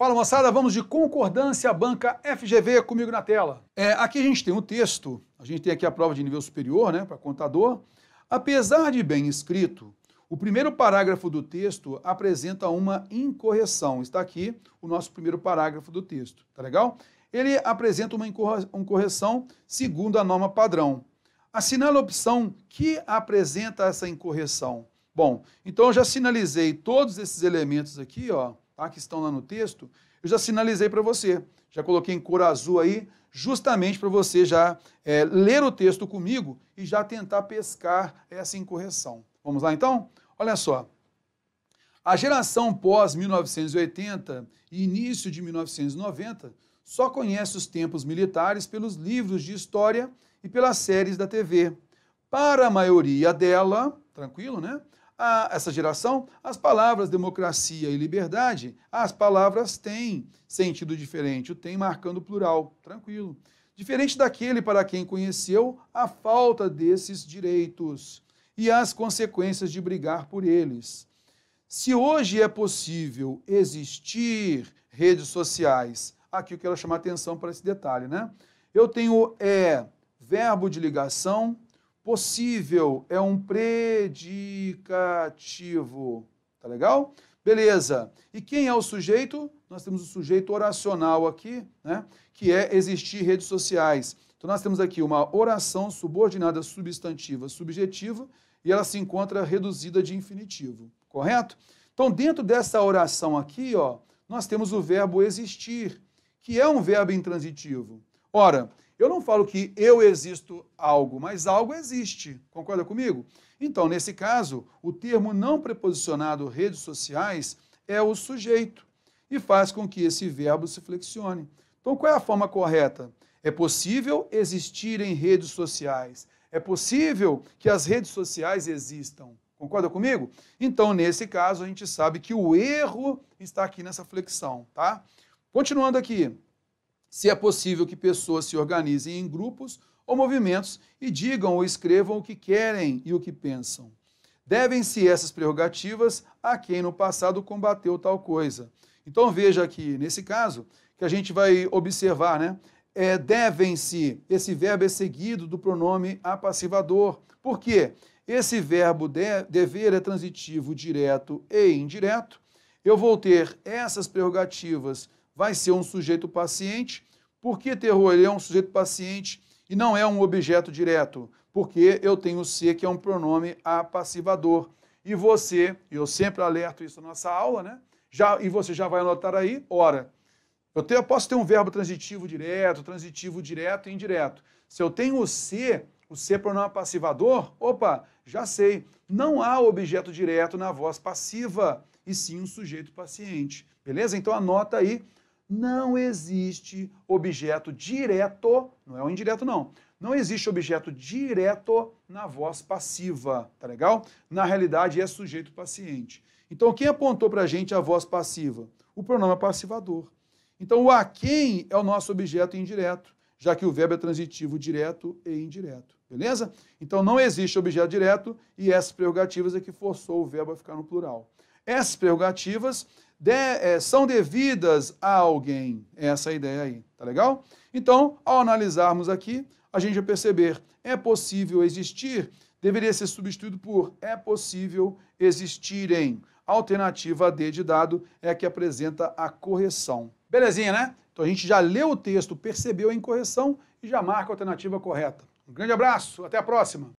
Fala, moçada, vamos de concordância banca FGV comigo na tela. Aqui a gente tem um texto, a gente tem aqui a prova de nível superior, né, para contador. Apesar de bem escrito, o primeiro parágrafo do texto apresenta uma incorreção. Está aqui o nosso primeiro parágrafo do texto, tá legal? Ele apresenta uma incorreção segundo a norma padrão. Assinale a opção que apresenta essa incorreção. Bom, então eu já sinalizei todos esses elementos aqui, ó, tá, que estão lá no texto, eu já sinalizei para você. Já coloquei em cor azul aí, justamente para você já ler o texto comigo e já tentar pescar essa incorreção. Vamos lá então? Olha só. A geração pós-1980 e início de 1990 só conhece os tempos militares pelos livros de história e pelas séries da TV. Para a maioria dela, tranquilo, né? Essa geração, as palavras democracia e liberdade, as palavras têm sentido diferente, o tem marcando plural, tranquilo. Diferente daquele para quem conheceu a falta desses direitos e as consequências de brigar por eles. Se hoje é possível existir redes sociais, aqui eu quero chamar atenção para esse detalhe, né? Eu tenho verbo de ligação, possível é um predicativo, tá legal? Beleza. E quem é o sujeito? Nós temos o sujeito oracional aqui, né? Que é existir redes sociais. Então nós temos aqui uma oração subordinada substantiva subjetiva e ela se encontra reduzida de infinitivo, correto? Então dentro dessa oração aqui, ó, nós temos o verbo existir, que é um verbo intransitivo. Ora, eu não falo que eu existo algo, mas algo existe. Concorda comigo? Então, nesse caso, o termo não preposicionado redes sociais é o sujeito e faz com que esse verbo se flexione. Então, qual é a forma correta? É possível existir em redes sociais. É possível que as redes sociais existam. Concorda comigo? Então, nesse caso, a gente sabe que o erro está aqui nessa flexão, tá? Continuando aqui. Se é possível que pessoas se organizem em grupos ou movimentos e digam ou escrevam o que querem e o que pensam. Devem-se essas prerrogativas a quem no passado combateu tal coisa. Então veja aqui, nesse caso, que a gente vai observar, né? Devem-se, esse verbo é seguido do pronome apassivador. Por quê? Esse verbo dever é transitivo direto e indireto. Eu vou ter essas prerrogativas, vai ser um sujeito paciente. Por que terror? Ele é um sujeito paciente e não é um objeto direto. Porque eu tenho ser, que é um pronome apassivador. E você, eu sempre alerto isso na nossa aula, né? E você já vai anotar aí, ora, eu posso ter um verbo transitivo direto e indireto. Se eu tenho o ser pronome apassivador, opa, já sei, não há objeto direto na voz passiva, e sim um sujeito paciente. Beleza? Então anota aí. Não existe objeto direto, não é o indireto não, não existe objeto direto na voz passiva, tá legal? Na realidade é sujeito paciente. Então quem apontou pra gente a voz passiva? O pronome passivador. Então o a quem é o nosso objeto indireto, já que o verbo é transitivo direto e indireto, beleza? Então não existe objeto direto e essas prerrogativas é que forçou o verbo a ficar no plural. Essas prerrogativas são devidas a alguém. Essa é a ideia aí, tá legal? Então, ao analisarmos aqui, a gente vai perceber, é possível existir, deveria ser substituído por é possível existirem. A alternativa D de dado é a que apresenta a correção. Belezinha, né? Então a gente já leu o texto, percebeu a incorreção e já marca a alternativa correta. Um grande abraço, até a próxima!